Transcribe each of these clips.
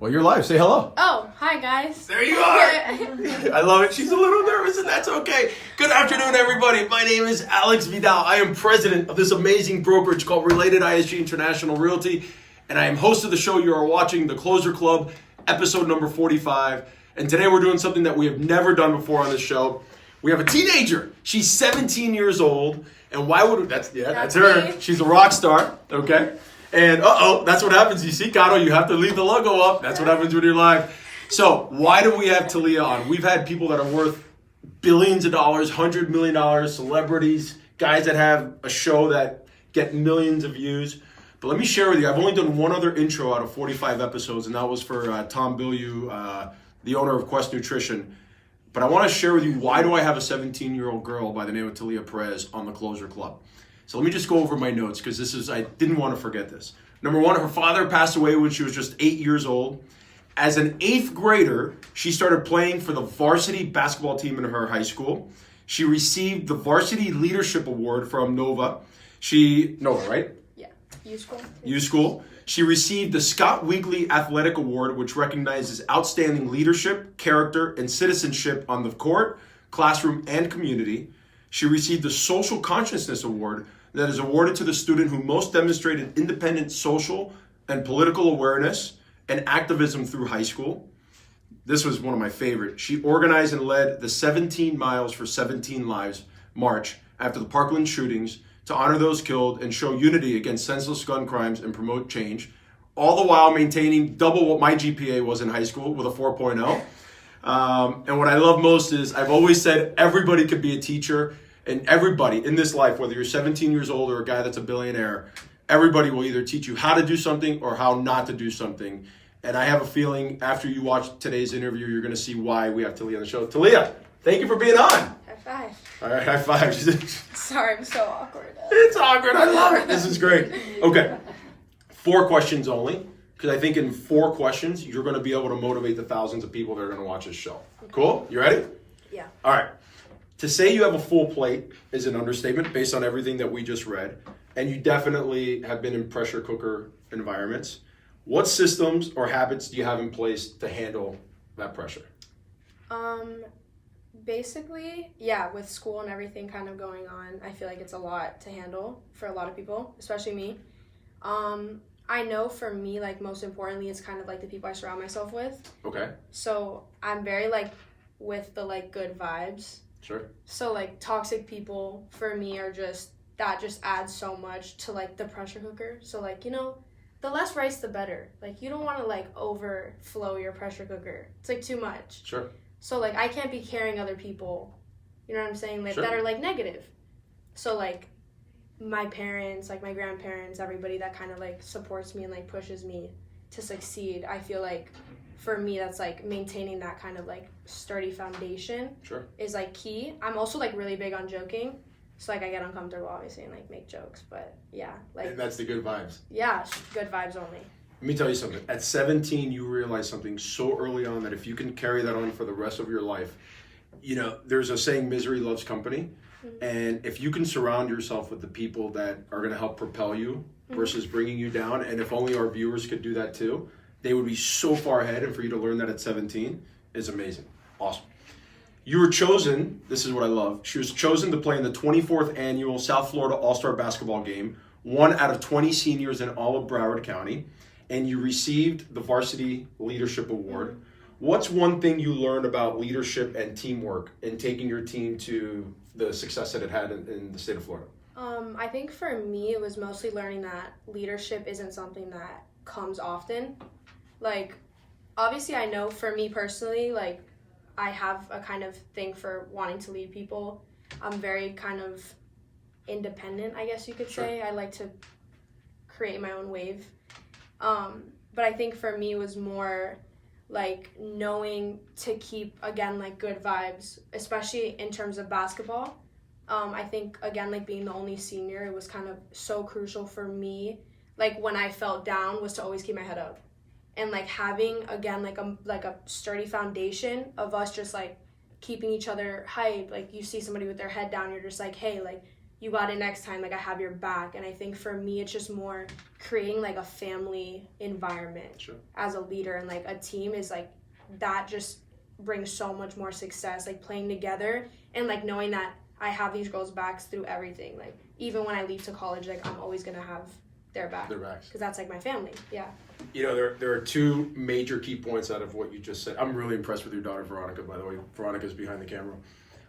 Well, you're live. Say hello. Oh, hi guys. There you are. I love it. She's a little nervous, and that's okay. Good afternoon, everybody. My name is Alex Vidal. I am president of this amazing brokerage called Related ISG International Realty, and I am host of the show you are watching, The Closer Club, episode number 45. And today we're doing something that we have never done before on this show. We have a teenager. She's 17 years old, and why would that's her. Me. She's a rock star. Okay. And that's what happens. You see, Kato, you have to leave the logo up. That's what happens when you're live. So why do we have Thalía on? We've had people that are worth billions of dollars, $100 million, celebrities, guys that have a show that get millions of views. But let me share with you, I've only done one other intro out of 45 episodes, and that was for Tom Bilyeu, the owner of Quest Nutrition. But I want to share with you, why do I have a 17-year-old girl by the name of Thalía Pérez on the Closer Club? So let me just go over my notes, because I didn't want to forget this. Number one, her father passed away when she was just 8 years old. As an 8th grader, she started playing for the varsity basketball team in her high school. She received the Varsity Leadership Award from Nova, right? Yeah, U-School. U-School. She received the Scott Winkley Athletic Award, which recognizes outstanding leadership, character, and citizenship on the court, classroom, and community. She received the Social Consciousness Award that is awarded to the student who most demonstrated independent social and political awareness and activism through high school. This was one of my favorites. She organized and led the 17 Miles for 17 Lives march after the Parkland shootings to honor those killed and show unity against senseless gun crimes and promote change, all the while maintaining double what my GPA was in high school with a 4.0. And what I love most is I've always said everybody could be a teacher, and everybody in this life, whether you're 17 years old or a guy that's a billionaire, everybody will either teach you how to do something or how not to do something. And I have a feeling after you watch today's interview, you're going to see why we have Thalía on the show. Thalía, thank you for being on. High five. All right, high five. Sorry, I'm so awkward. It's awkward. I love it. This is great. Okay. 4 questions only, because I think in 4 questions, you're going to be able to motivate the thousands of people that are going to watch this show. Okay. Cool? You ready? Yeah. All right. To say you have a full plate is an understatement based on everything that we just read. And you definitely have been in pressure cooker environments. What systems or habits do you have in place to handle that pressure? Basically, with school and everything kind of going on, I feel like it's a lot to handle for a lot of people, especially me. I know for me, like, most importantly, it's kind of like the people I surround myself with. Okay. So I'm very, like, with the, like, good vibes. Sure. So, like, toxic people for me are that just adds so much to, like, the pressure cooker. So, like, the less rice, the better. Like, you don't want to, like, overflow your pressure cooker. It's, like, too much. Sure. So, like, I can't be carrying other people, you know what I'm saying, like, Sure. that are, like, negative. So, like, my parents, like, my grandparents, everybody that kind of, like, supports me and, like, pushes me to succeed, I feel like, for me, that's, like, maintaining that kind of, like, sturdy foundation. Sure. Is, like, key. I'm also, like, really big on joking. So, like, I get uncomfortable, obviously, and, like, make jokes. But, yeah. Like, And that's the good vibes. Yeah, good vibes only. Let me tell you something. At 17, you realize something so early on that if you can carry that on for the rest of your life, there's a saying, misery loves company. Mm-hmm. And if you can surround yourself with the people that are going to help propel you versus bringing you down, and if only our viewers could do that too, they would be so far ahead, and for you to learn that at 17 is amazing. Awesome. You were chosen, this is what I love, she was chosen to play in the 24th annual South Florida All-Star Basketball Game, 1 out of 20 seniors in all of Broward County, and you received the Varsity Leadership Award. What's one thing you learned about leadership and teamwork in taking your team to the success that it had in the state of Florida? I think for me, it was mostly learning that leadership isn't something that comes often. Like, obviously, I know for me personally, like, I have a kind of thing for wanting to lead people. I'm very kind of independent, I guess you could say. I like to create my own wave. But I think for me it was more like knowing to keep, again, like, good vibes, especially in terms of basketball. I think, again, like, being the only senior, it was kind of so crucial for me, like, when I felt down, was to always keep my head up. And, like, having, again, like a sturdy foundation of us just, like, keeping each other hype. Like, you see somebody with their head down, you're just like, hey, like, you got it next time, like I have your back. And I think for me, it's just more creating like a family environment as a leader, and like a team is like, that just brings so much more success, like playing together and like knowing that I have these girls' backs through everything. Like even when I leave to college, like I'm always gonna have their backs because that's like my family. Yeah. You know, there are two major key points out of what you just said. I'm really impressed with your daughter, Veronica, by the way. Veronica's behind the camera.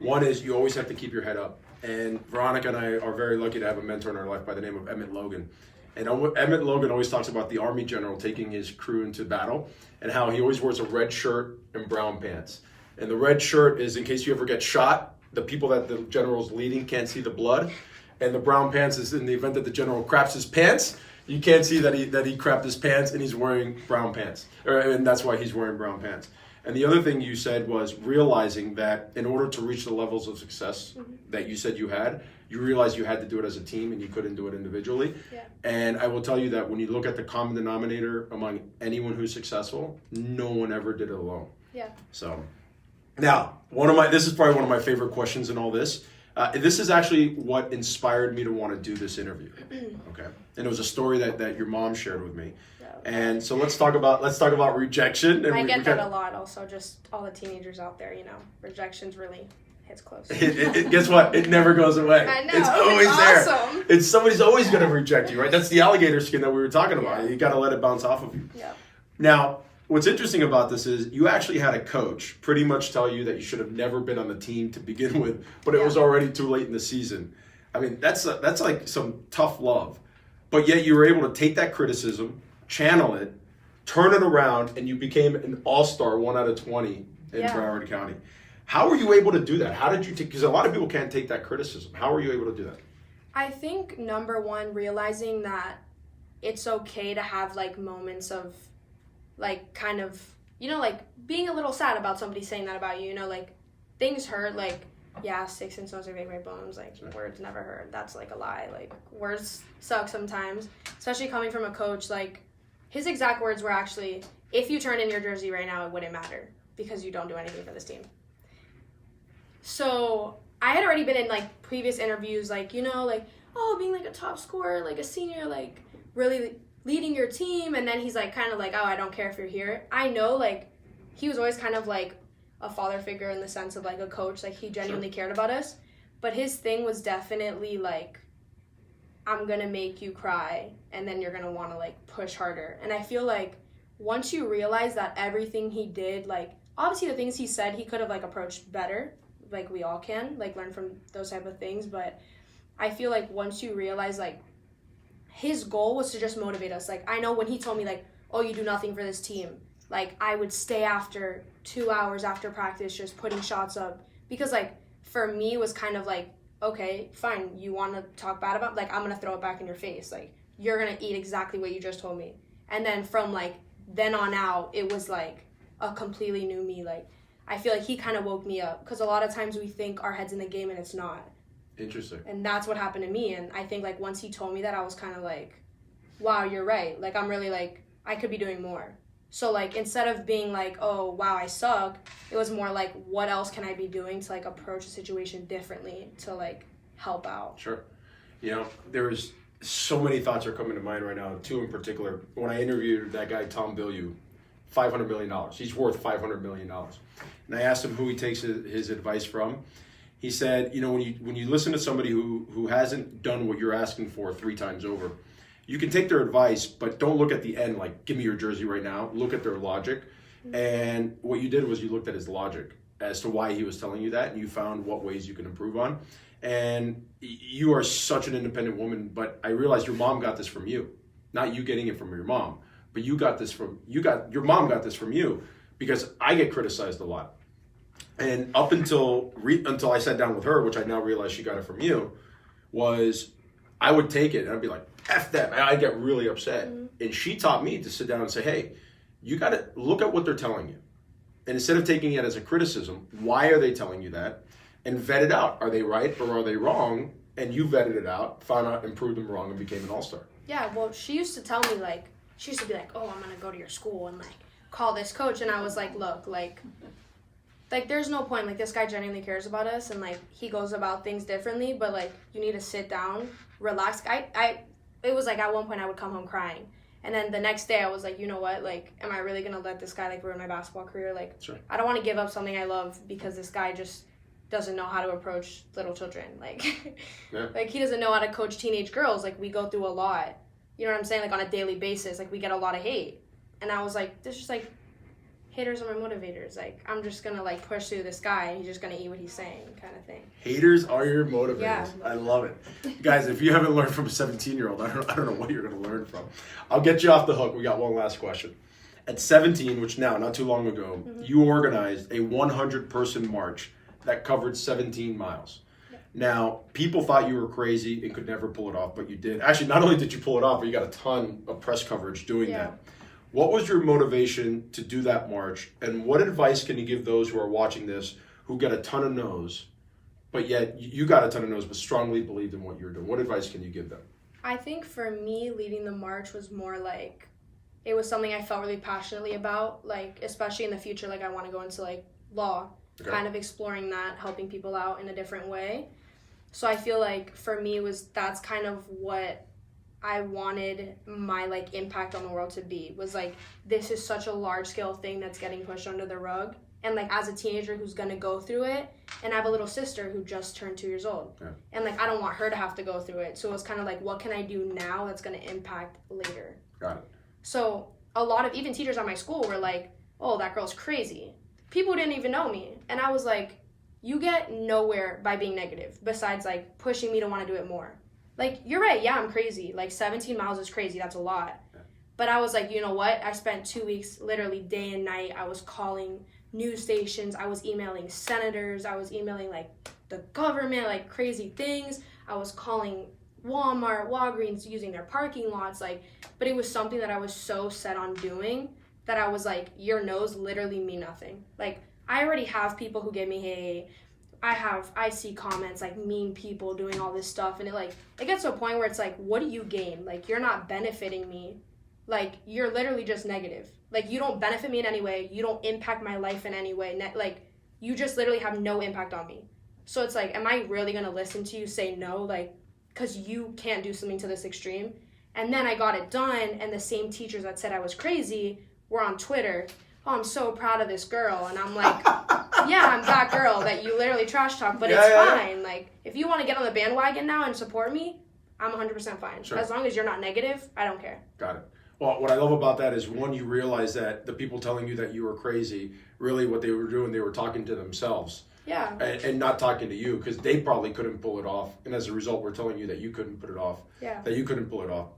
One is you always have to keep your head up. And Veronica and I are very lucky to have a mentor in our life by the name of Emmett Logan. And Emmett Logan always talks about the Army general taking his crew into battle and how he always wears a red shirt and brown pants. And the red shirt is in case you ever get shot, the people that the general's leading can't see the blood. And the brown pants is in the event that the general craps his pants, you can't see that he crapped his pants, and he's wearing brown pants. And that's why he's wearing brown pants. And the other thing you said was realizing that in order to reach the levels of success that you said you had, you realized you had to do it as a team and you couldn't do it individually. Yeah. And I will tell you that when you look at the common denominator among anyone who's successful, no one ever did it alone. Yeah. So now, this is probably one of my favorite questions in all this. This is actually what inspired me to want to do this interview. Okay. And it was a story that your mom shared with me. And so let's talk about rejection. And I get that a lot also, just all the teenagers out there, you know, rejection's really hits close. Guess what? It never goes away. I know. It's always awesome. there. Somebody's always going to reject you, right? That's the alligator skin that we were talking about. You got to let it bounce off of you. Yeah. Now, what's interesting about this is you actually had a coach pretty much tell you that you should have never been on the team to begin with, but it was already too late in the season. I mean, that's like some tough love. But yet you were able to take that criticism, channel it, turn it around, and you became an all-star 1 out of 20 in Broward County. How were you able to do that? How did you take, because a lot of people can't take that criticism. How were you able to do that? I think number one, realizing that it's okay to have like moments of like kind of, you know, like being a little sad about somebody saying that about you, you know, like things hurt, like, yeah, sticks and stones make my bones, like words never hurt. That's like a lie. Like words suck sometimes, especially coming from a coach. Like his exact words were actually, if you turn in your jersey right now, it wouldn't matter because you don't do anything for this team. So I had already been in like previous interviews, like, you know, like, oh, being like a top scorer, like a senior, like really leading your team. And then he's like, kind of like, oh, I don't care if you're here. I know, like, he was always kind of like a father figure in the sense of like a coach, like he genuinely cared about us. But his thing was definitely like, I'm gonna make you cry and then you're gonna want to like push harder. And I feel like once you realize that everything he did, like obviously the things he said he could have like approached better, like we all can like learn from those type of things. But I feel like once you realize like his goal was to just motivate us. Like I know when he told me like, oh, you do nothing for this team, like I would stay after 2 hours after practice just putting shots up, because like for me it was kind of like, okay, fine, you want to talk bad about, like I'm gonna throw it back in your face, like you're gonna eat exactly what you just told me. And then from like then on out, it was like a completely new me. Like I feel like he kind of woke me up, because a lot of times we think our head's in the game and it's not. Interesting. And that's what happened to me. And I think like once he told me that, I was kind of like, wow, you're right. Like I'm really like, I could be doing more. So like instead of being like, oh wow, I suck, it was more like, what else can I be doing to like approach the situation differently to like help out. Sure. You know, there's so many thoughts are coming to mind right now, two in particular. When I interviewed that guy Tom Bilyeu, $500 million. He's worth $500 million. And I asked him who he takes his advice from. He said, you know, when you listen to somebody who hasn't done what you're asking for 3 times over, you can take their advice, but don't look at the end like, give me your jersey right now. Look at their logic. And what you did was you looked at his logic as to why he was telling you that, and you found what ways you can improve on. And you are such an independent woman, but I realized your mom got this from you. Not you getting it from your mom, but your mom got this from you, because I get criticized a lot. And up until I sat down with her, which I now realize she got it from you, was I would take it and I'd be like, F that, I'd get really upset. Mm-hmm. And she taught me to sit down and say, hey, you got to look at what they're telling you. And instead of taking it as a criticism, why are they telling you that? And vet it out. Are they right or are they wrong? And you vetted it out, found out, and proved them wrong, and became an all-star. Yeah, well, she used to tell me, like, she used to be like, oh, I'm going to go to your school and, like, call this coach. And I was like, look, like, like, there's no point. Like, this guy genuinely cares about us, and, like, he goes about things differently, but, like, you need to sit down, relax. It was, like, at one point I would come home crying. And then the next day I was like, you know what? Like, am I really going to let this guy, like, ruin my basketball career? Like, sure. I don't want to give up something I love because this guy just doesn't know how to approach little children. Like, yeah. Like, he doesn't know how to coach teenage girls. Like, we go through a lot. You know what I'm saying? Like, on a daily basis. Like, we get a lot of hate. And I was like, this is just, like, haters are my motivators. Like, I'm just going to, like, push through this guy, and he's just going to eat what he's saying, kind of thing. Haters are your motivators. Yeah. I love it. Guys, if you haven't learned from a 17-year-old, I don't know what you're going to learn from. I'll get you off the hook. We got one last question. At 17, which now, not too long ago, you organized a 100-person march that covered 17 miles. Yeah. Now, people thought you were crazy and could never pull it off, but you did. Actually, not only did you pull it off, but you got a ton of press coverage doing that. What was your motivation to do that march, and what advice can you give those who are watching this who get a ton of no's, but yet you got a ton of no's but strongly believed in what you're doing? What advice can you give them? I think for me, leading the march was more like, it was something I felt really passionately about, like, especially in the future, like, I want to go into, like, law, kind of exploring that, helping people out in a different way. So I feel like for me, that's kind of what I wanted my, like, impact on the world to be, was, like, this is such a large-scale thing that's getting pushed under the rug. And, like, as a teenager who's going to go through it, and I have a little sister who just turned 2 years old. Yeah. And, like, I don't want her to have to go through it. So it was kind of like, what can I do now that's going to impact later? Got it. So a lot of, even teachers at my school were like, oh, that girl's crazy. People didn't even know me. And I was like, you get nowhere by being negative, besides, like, pushing me to want to do it more. Like, you're right, yeah, I'm crazy. Like, 17 miles is crazy, that's a lot. Yeah. But I was like, you know what? I spent 2 weeks literally day and night. I was calling news stations. I was emailing senators. I was emailing, like, the government, like, crazy things. I was calling Walmart, Walgreens, using their parking lots. Like, but it was something that I was so set on doing that I was like, your no's literally mean nothing. Like, I already have people who give me hate. I see comments, like, mean people doing all this stuff, and it gets to a point where it's like, what do you gain? Like, you're not benefiting me. Like, you're literally just negative. Like, you don't benefit me in any way. You don't impact my life in any way. Like, you just literally have no impact on me. So it's like, am I really going to listen to you say no? Like, because you can't do something to this extreme? And then I got it done, and the same teachers that said I was crazy were on Twitter. Oh, I'm so proud of this girl. And I'm like, yeah, I'm that girl that you literally trash talk, but it's fine. Yeah. Like, if you want to get on the bandwagon now and support me, I'm 100% fine. Sure. As long as you're not negative, I don't care. Got it. Well, what I love about that is, one, you realize that the people telling you that you were crazy, really what they were doing, they were talking to themselves. Yeah. And not talking to you, because they probably couldn't pull it off. And as a result, we're telling you that you couldn't put it off. Yeah. That you couldn't pull it off.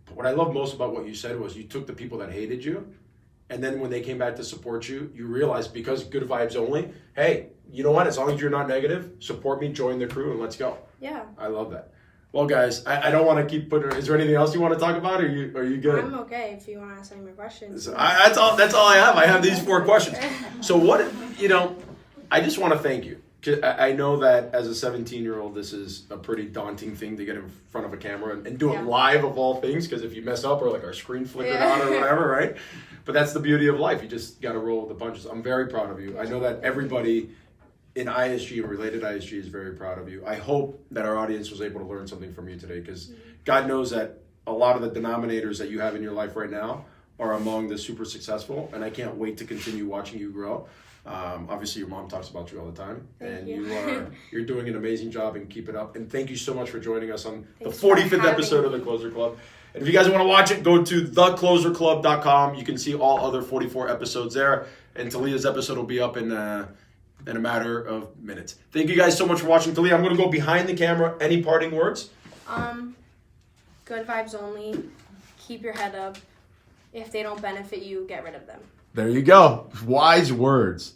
But what I love most about what you said was, you took the people that hated you, and then when they came back to support you, you realized, because good vibes only, hey, you know what? As long as you're not negative, support me, join the crew, and let's go. Yeah. I love that. Well, guys, I don't want to keep putting. Is there anything else you want to talk about, or are you good? I'm okay if you want to ask any more questions. That's all I have. I have these 4 questions. So I just want to thank you. I know that as a 17-year-old, this is a pretty daunting thing to get in front of a camera and do it live, of all things, because if you mess up, or like our screen flickered on or whatever, right? But that's the beauty of life. You just got to roll with the punches. I'm very proud of you. I know that everybody in ISG and related ISG is very proud of you. I hope that our audience was able to learn something from you today, because God knows that a lot of the denominators that you have in your life right now are among the super successful, and I can't wait to continue watching you grow. Obviously, your mom talks about you all the time, and you're doing an amazing job, and keep it up. And thank you so much for joining us on the 45th episode of The Closer Club. And if you guys want to watch it, go to TheCloserClub.com. You can see all other 44 episodes there, and Thalia's episode will be up in a matter of minutes. Thank you guys so much for watching. Thalia, I'm going to go behind the camera. Any parting words? Good vibes only. Keep your head up. If they don't benefit you, get rid of them. There you go. Wise words.